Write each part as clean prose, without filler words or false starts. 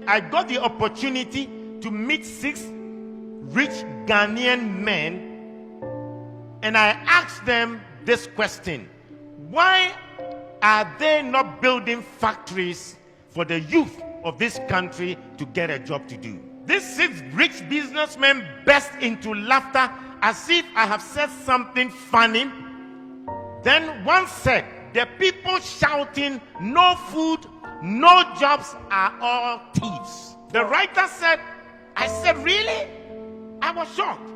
I got the opportunity to meet 6 rich Ghanaian men, and I asked them this question: why are they not building factories for the youth of this country to get a job to do? These 6 rich businessmen burst into laughter as if I have said something funny. Then one said, the people shouting, "No food, no jobs," are all thieves. The writer said, I said, really? I was shocked.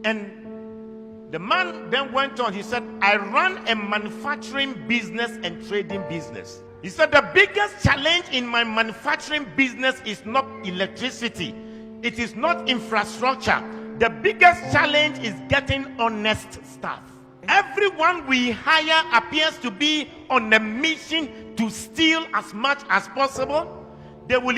And the man then went on. He said, I run a manufacturing business and trading business. He said, the biggest challenge in my manufacturing business is not electricity. It is not infrastructure. The biggest challenge is getting honest staff. Everyone we hire appears to be on a mission to steal as much as possible. They will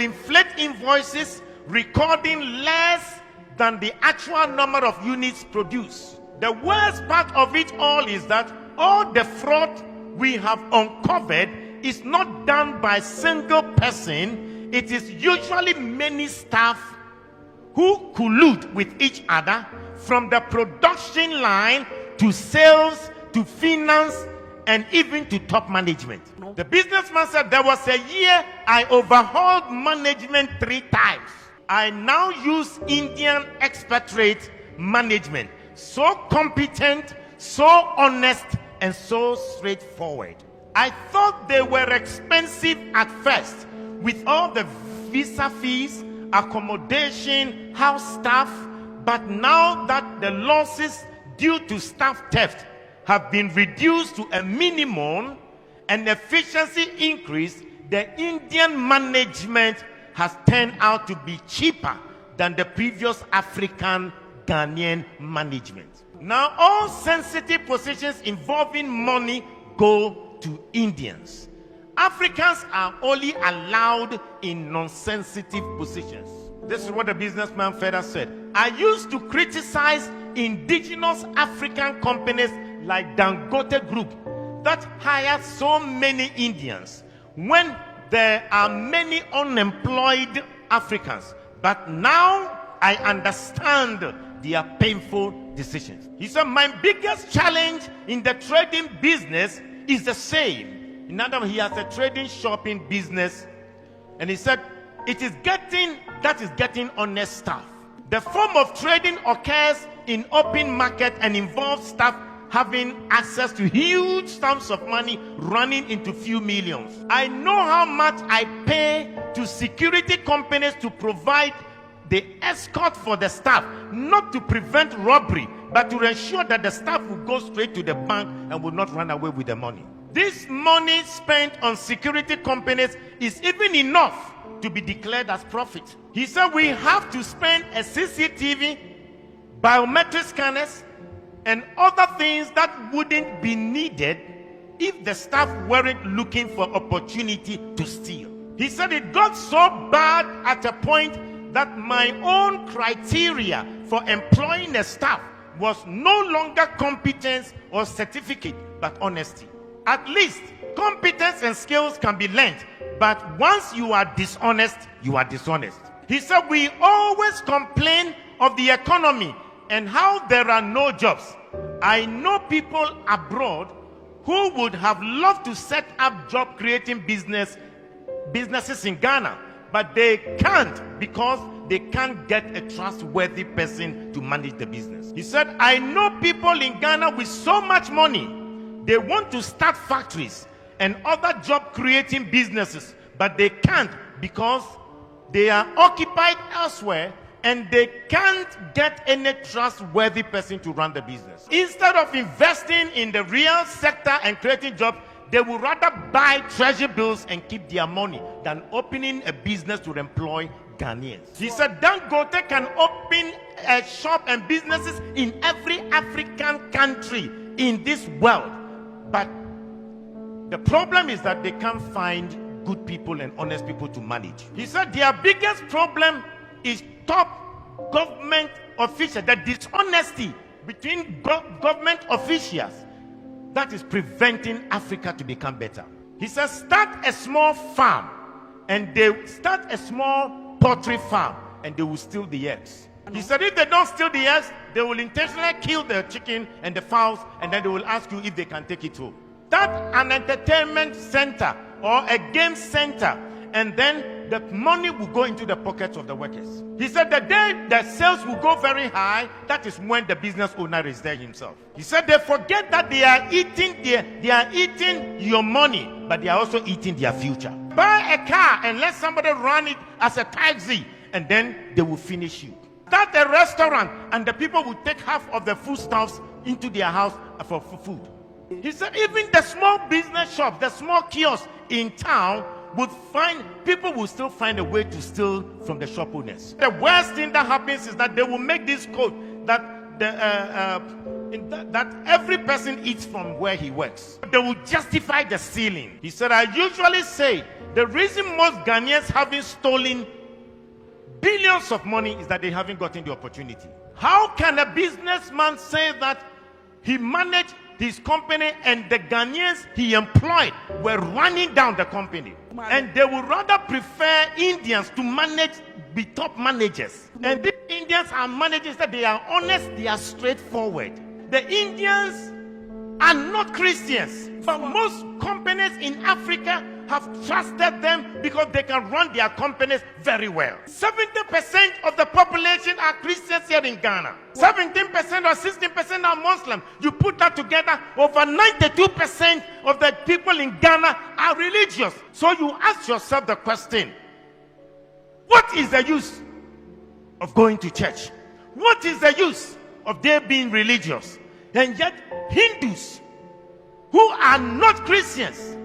inflate invoices, recording less than the actual number of units produced. The worst part of it all is that all the fraud we have uncovered is not done by a single person. It is usually many staff who collude with each other, from the production line to sales to finance and even to top management. The businessman said, there was a year I overhauled management 3 times. I now use Indian expatriate management. So competent, so honest, and so straightforward. I thought they were expensive at first, with all the visa fees, accommodation, house staff. But now that the losses due to staff theft have been reduced to a minimum and efficiency increased, the Indian management has turned out to be cheaper than the previous African Ghanaian management. Now all sensitive positions involving money go to Indians. Africans are only allowed in non-sensitive positions. This is what the businessman further said. I used to criticize indigenous African companies like Dangote Group that hire so many Indians when there are many unemployed Africans. But now I understand their painful decisions. He said, my biggest challenge in the trading business is the same. In other words, he has a trading shopping business, and he said, it is getting honest staff. The form of trading occurs in open market and involves staff having access to huge sums of money running into few millions. I know how much I pay to security companies to provide the escort for the staff, not to prevent robbery, but to ensure that the staff will go straight to the bank and will not run away with the money. This money spent on security companies is even enough to be declared as profit. He said we have to spend a CCTV, biometric scanners, and other things that wouldn't be needed if the staff weren't looking for opportunity to steal. He said it got so bad at a point that my own criteria for employing a staff was no longer competence or certificate, but honesty. At least competence and skills can be learned, but once you are dishonest, you are dishonest. He said we always complain of the economy and how there are no jobs. I know people abroad who would have loved to set up job creating businesses in Ghana, but they can't because they can't get a trustworthy person to manage the business. He said, I know people in Ghana with so much money, they want to start factories and other job creating businesses, but they can't because they are occupied elsewhere and they can't get any trustworthy person to run the business. Instead of investing in the real sector and creating jobs, they would rather buy treasury bills and keep their money than opening a business to employ Ghanaians. He said Dangote can open a shop and businesses in every African country in this world, but the problem is that they can't find good people and honest people to manage. He said their biggest problem is top government officials, the dishonesty between government officials that is preventing Africa to become better. He says start a small farm and they start a small poultry farm and they will steal the eggs. He said if they don't steal the eggs, they will intentionally kill the chicken and the fowls, and then they will ask you if they can take it home. That's an entertainment center or a game center, and then the money will go into the pockets of the workers. He said the day the sales will go very high, that is when the business owner is there himself. He said they forget that they are eating your money, but they are also eating their future. Buy a car and let somebody run it as a taxi, and then they will finish you. Start a restaurant and the people will take half of the foodstuffs into their house for food. He said even the small business shops, the small kiosks in town people will still find a way to steal from the shop owners. The worst thing that happens is that they will make this code that that every person eats from where he works. They will justify the stealing. He said, I usually say the reason most Ghanaians haven't stolen billions of money is that they haven't gotten the opportunity. How can a businessman say that he managed his company and the Ghanaians he employed were running down the company? And they would rather prefer Indians to be top managers. And these Indians are managers that they are honest, they are straightforward. The Indians are not Christians, but most companies in Africa have trusted them because they can run their companies very well. 70% of the population are Christians here in Ghana. 17% or 16% are Muslim. You put that together, over 92% of the people in Ghana are religious. So you ask yourself the question, what is the use of going to church? What is the use of their being religious? And yet Hindus who are not Christians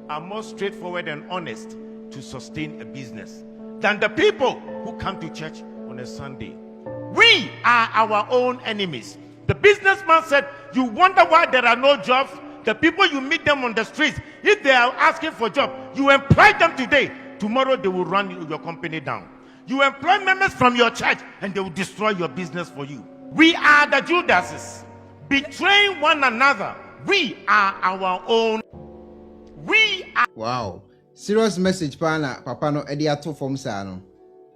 are more straightforward and honest to sustain a business than the people who come to church on a Sunday. We are our own enemies. The businessman said, you wonder why there are no jobs? The people you meet them on the streets, if they are asking for jobs, you employ them today. Tomorrow they will run your company down. You employ members from your church and they will destroy your business for you. We are the Judases, betraying one another. We are our own. We are. Wow. Serious message pana papa no edi ato form sa no.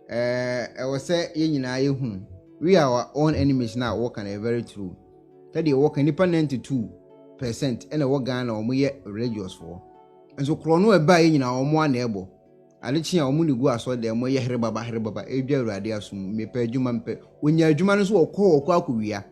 We say ye nyina ye hu. We are our own enemies now, work and very true. That they work nipa 92% and a work Ghana omo ye religious for. And so krono e ba ye nyina omo anebo. Ade chia omo ni gu aso de mo ye herebaba edwa urade asum me pa adwuma mpe. Onya adwuma no so okọ akowia.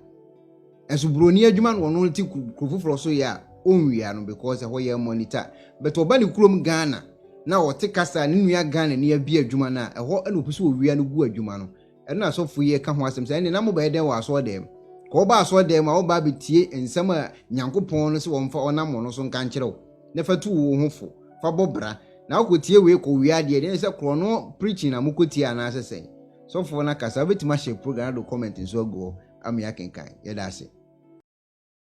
And so broni adwuma no no ti krofoforo so ya onwia no because ho ye monitor. But obani krom Ghana na o te kasa ne nua Ghana ne ya bi adwuma na ho na opuso owia no gu adwuma no. And na so ye ka ho asem say ne na mo ba den wa so dem. Ko ba so dem a wo ba betie ensem a Nyankopon no se wo mfa onam no so nka nkyerɛw. Ne fatu wo ho fo. Fa bobra. Na ko tie we ko wi ade de se kro no preaching na mukotie ana asesen. So for na kasa betima share program do comment nso go am ya kenkan. Ye da se.